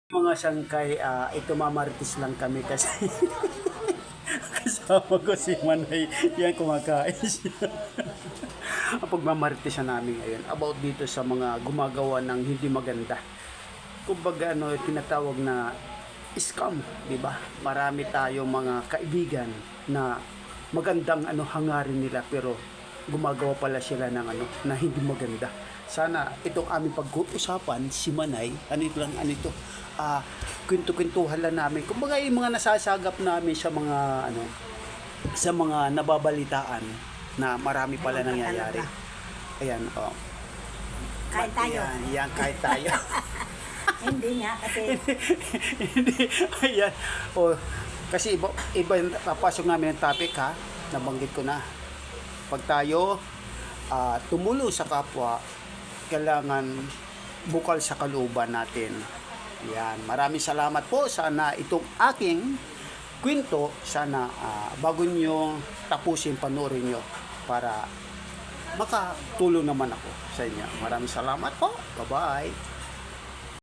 Mga sangkay, ito mamarites lang kami kasi kasama ko si Manay, yan kumakain siya. Ang pagmamarites namin ngayon about dito sa mga gumagawa ng hindi maganda. Kumbaga tinatawag na scam, di ba? Marami tayong mga kaibigan na magandang hangarin nila pero gumagawa pala sila ng na hindi maganda. Sana itong aming pag-uusapan si Manay, kwento-kwentuhan lang namin. Kumbaga yung mga nasasagap namin sa mga sa mga nababalitaan na marami pala nangyayari. Ayan, Kahit tayo. Yan, kahit tayo. Hindi nga kasi Hindi, ayan. Kasi iba yung papasok namin ng topic ha. Nabanggit ko na. Pag tayo tumulong sa kapwa, kailangan bukal sa kalooban natin. Yan. Maraming salamat po. Sana itong aking kwento, sana bago nyo tapusin, panoorin nyo para makatulong naman ako sa inyo. Maraming salamat po. Bye-bye.